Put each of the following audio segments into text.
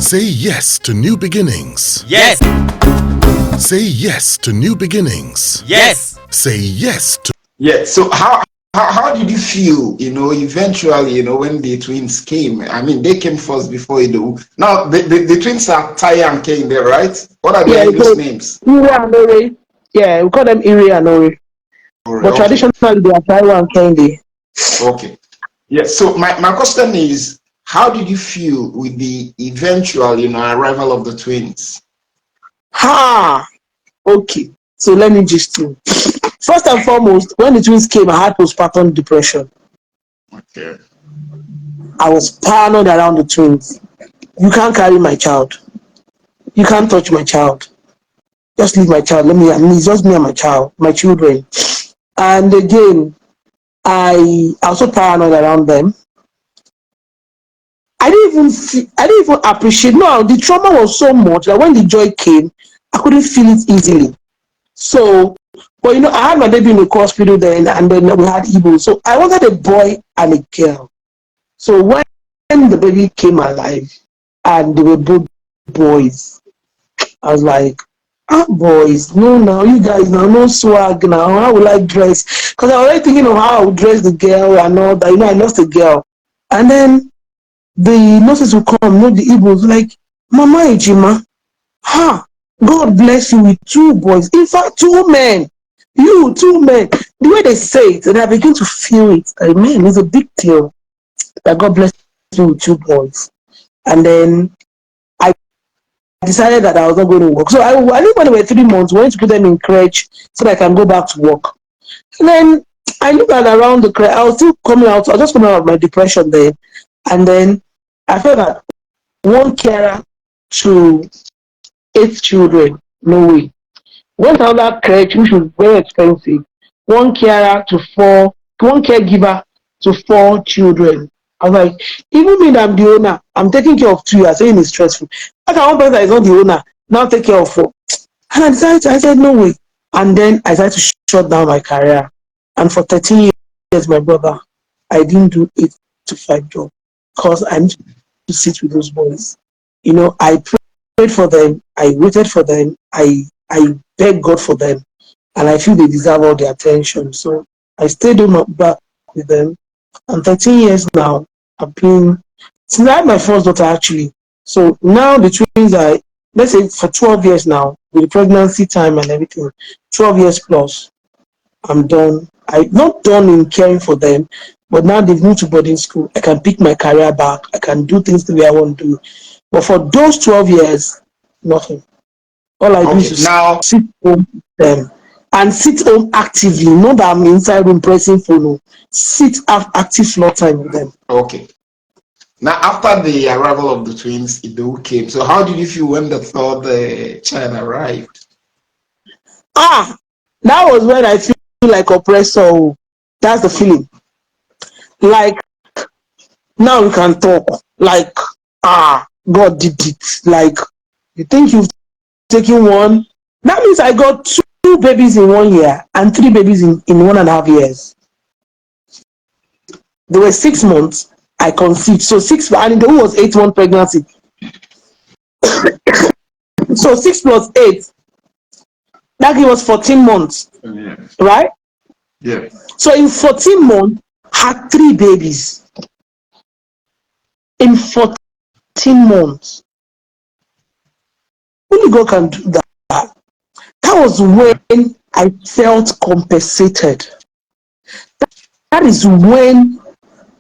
Say yes to new beginnings. Yes. Say yes to new beginnings. Yes. Say yes to. Yeah. So how did you feel, eventually, when the twins came? I mean, they came first before you. Now, the twins are Taya and Kende, right? What are their English names? Iri and Ore. Yeah, we call them Iri and Ore. But traditionally, they are Taiwo and Kende. Okay. Yeah. So my question is, how did you feel with the eventual, arrival of the twins? Okay. So let me just do. First and foremost, when the twins came, I had postpartum depression. Okay. I was paranoid around the twins. You can't carry my child. You can't touch my child. Just leave my child. It's just me and my children. And again, I also paranoid around them. I didn't even appreciate. No, the trauma was so much that when the joy came, I couldn't feel it easily. So, but I had my baby in the hospital then, and then we had Igbo. So I wanted a boy and a girl. So when the baby came alive and they were both boys, I was like, boys, no, now you guys now, no swag now. How will I dress? Because I was already thinking of how I would dress the girl and all that. I lost the girl. And then the nurses would come, the Igbos, like, Mama Ejima, God bless you with 2 boys. In fact, 2 men. You, 2 men. The way they say it, and I begin to feel it. Like, man, it's a big deal that God bless you with 2 boys. And then I decided that I was not going to work. So I think when they were 3 months, I wanted to put them in crèche so that I can go back to work. And then I looked at around the crèche. I was still coming out. I was just coming out of my depression then. And then I felt that 1 carer to 8 children, no way. Went out that crèche, which was very expensive. 1 carer to 4, 1 caregiver to 4 children. I was like, even me that I'm the owner, I'm taking care of 2. You are saying it's stressful. How can one person that is not the owner now take care of 4? And I said, no way. And then I decided to shut down my career. And for 13 years, my brother, I didn't do 8 to 5 job because I need to sit with those boys. I prayed for them, I waited for them, I begged God for them, and I feel they deserve all the attention. So I stayed back with them. And 13 years now, since I had my first daughter actually. So now the twins are, let's say for 12 years now, with the pregnancy time and everything, 12 years plus, I'm done. I'm not done in caring for them, but now they've moved to boarding school. I can pick my career back. I can do things the way I want to do. But for those 12 years, nothing. All I do is to sit home with them and sit home actively. Not that I'm inside room pressing phone. Sit active floor time with them. Okay. Now, after the arrival of the twins, Ido came. So how did you feel when the 3rd child arrived? That was when I feel like oppressor. That's the feeling. Like, now you can talk. Like, God did it. Like, you think you've taken 1? That means I got 2 babies in 1 year and 3 babies in 1.5 years. They were 6 months. I conceived. So 6, and the who was 8-month pregnancy. So 6 plus 8. That gave us 14 months. Yeah. Right? Yeah. So in 14 months, had 3 babies. In 14 months. Only God can do that. That was when I felt compensated. That is when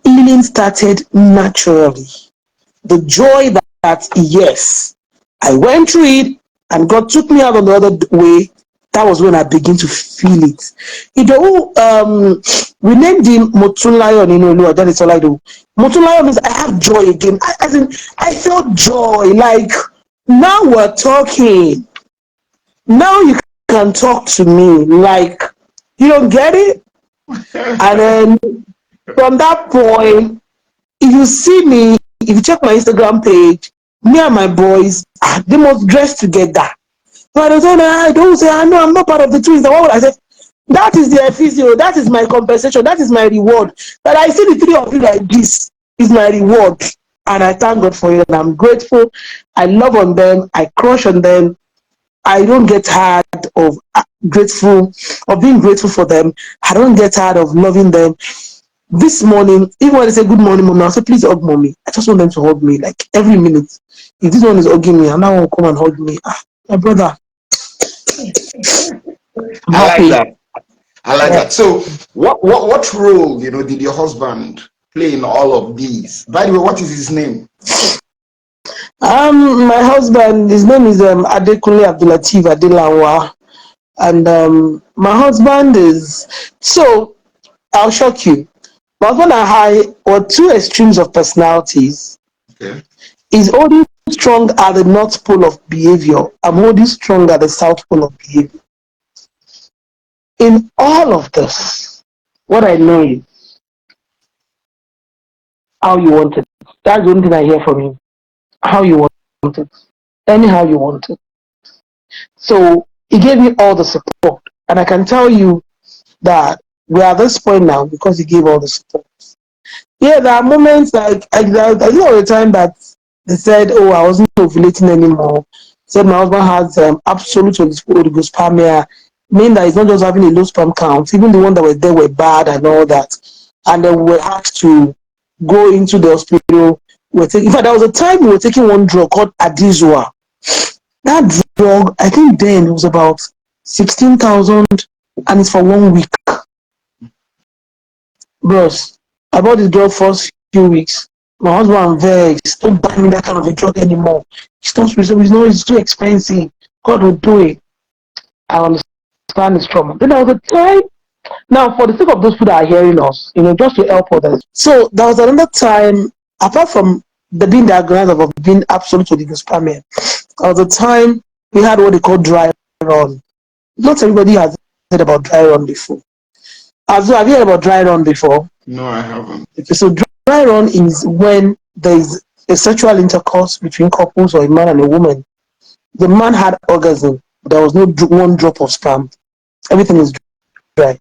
healing started naturally. The joy that yes, I went through it and God took me out on the other way. That was when I began to feel it. We named him Motulayon, that is all I do. Motulayon means I have joy again. I felt joy. Like, now we're talking. Now you can talk to me. Like, you don't get it? And then from that point, if you see me, if you check my Instagram page, me and my boys, they must dress together. But I don't say, I know I'm not part of the twins. What would I say? That is the physio. That is my compensation. That is my reward. That I see the 3 of you like this is my reward. And I thank God for it, and I'm grateful. I love on them. I crush on them. I don't get tired of being grateful for them. I don't get tired of loving them. This morning, even when they say good morning, mommy, I'll say, please hug mommy. I just want them to hug me like every minute. If this one is hugging me, another one will come and hug me. My brother, I'm I like happy. that. I like Yeah. that. So, what role did your husband play in all of these? By the way, what is his name? My husband, his name is Adelanwa, and my husband is so. I'll shock you. My husband and I were two extremes of personalities. Okay. He's holding strong at the north pole of behavior. I'm holding strong at the south pole of behavior. In all of this, what I know is how you want it. That's the only thing I hear from him. How you want it. Anyhow you want it. So he gave me all the support. And I can tell you that we're at this point now because he gave all the support. Yeah, there are moments like I know the time that they said, "Oh, I wasn't ovulating anymore." Said my husband has absolute oligospermia, meaning that he's not just having a low sperm count. Even the ones that were there were bad and all that. And then we were asked to go into the hospital. In fact, there was a time we were taking one drug called Adizua. That drug, I think then it was about 16,000, and it's for 1 week. Bros, I bought this drug first few weeks. My husband vexed. Don't buy me that kind of a drug anymore. It's too expensive. God will do it. I understand his trauma. Then there was a time. Now, for the sake of those people that are hearing us, just to help others. So there was another time, apart from the being diagnosed of being absolute oligospermia, there was a time we had what they call dry run. Not everybody has heard about dry run before. Have you heard about dry run before? No, I haven't. Okay, so dry run is when there is a sexual intercourse between couples or a man and a woman. The man had orgasm, but there was no one drop of sperm. Everything is dry.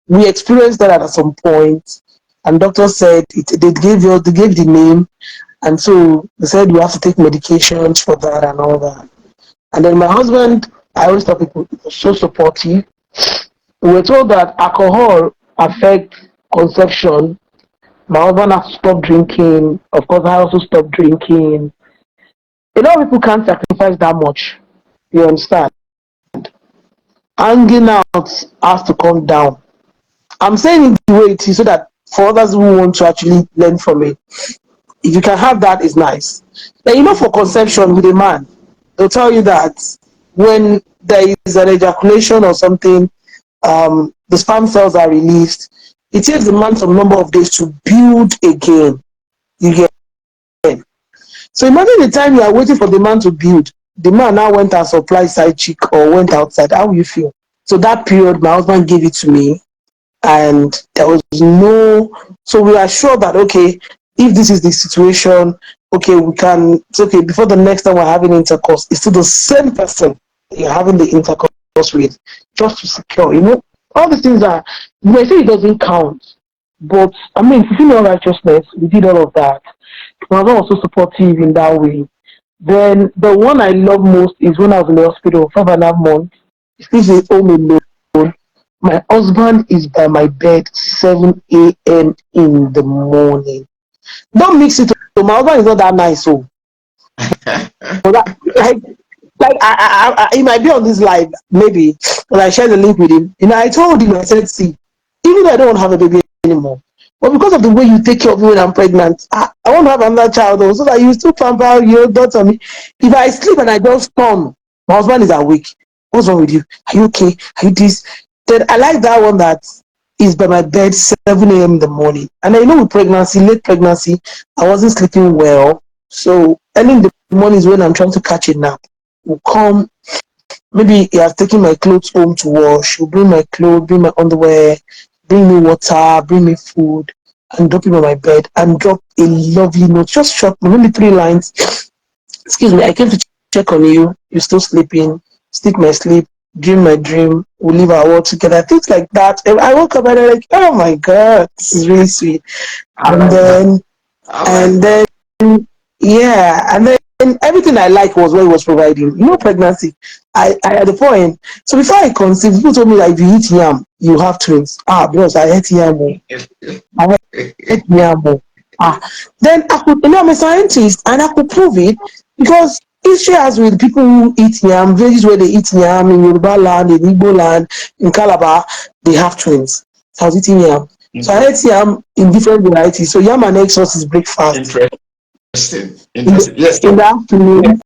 We experienced that at some point, and doctors said they gave the name, and so they said you have to take medications for that and all that. And then my husband, I always tell people, was so supportive. We were told that alcohol affects conception. My husband has to stop drinking. Of course, I also stopped drinking. A lot of people can't sacrifice that much. You understand? Hanging out has to come down. I'm saying it the way it is so that for others who want to actually learn from it, if you can have that, it's nice. Then for conception with a man, they'll tell you that when there is an ejaculation or something, the sperm cells are released. It takes the man some number of days to build again. You get it? So imagine the time you are waiting for the man to build. The man now went and supplied side chick or went outside. How will you feel? So that period, my husband gave it to me, and there was no. So we are sure that okay, if this is the situation, okay, we can. It's okay. Before the next time we're having intercourse, it's still the same person you're having the intercourse with, just to secure. All these things are. You may say it doesn't count, but I mean, fulfilling all righteousness, we did all of that. My husband was so supportive in that way. Then the one I love most is when I was in the hospital, 5.5 months. He stays home alone. My husband is by my bed 7 a.m. in the morning. Don't mix it up. My husband is not that nice, so he might be on this live, maybe, but I share the link with him. I told him, I said, see, even though I don't want to have a baby anymore, but because of the way you take care of me when I'm pregnant, I want to have another child though, so that you still pamper your daughter me. If I sleep and I just turn, my husband is awake. What's wrong with you? Are you okay? Are you this? Then I like that one that is by my bed 7 a.m. in the morning. And with pregnancy, late pregnancy, I wasn't sleeping well. So early in the morning is when I'm trying to catch a nap. Will come, maybe he has taken my clothes home to wash. He'll bring my clothes, bring my underwear, bring me water, bring me food, and drop him on my bed and drop a lovely note. Just short, maybe 3 lines. Excuse me, I came to check on you. You're still sleeping. Sleep my sleep. Dream my dream. We'll leave our world together. Things like that. And I woke up and I'm like, oh my God, this is really sweet. I And like that. then, I like and that. then yeah, and then everything I like was what he was providing. You know, pregnancy. I at the point. So before I conceived, people told me that if you eat yam, you have twins. Because I ate yam. I ate yam. Then I could, I'm a scientist, and I could prove it because history has with people who eat yam, villages where they eat yam in Yoruba land, in Igbo land, in Calabar, they have twins. So I was eating yam. So I ate yam in different varieties. So yam and egg sauce is breakfast. Interesting. Yes. In the afternoon,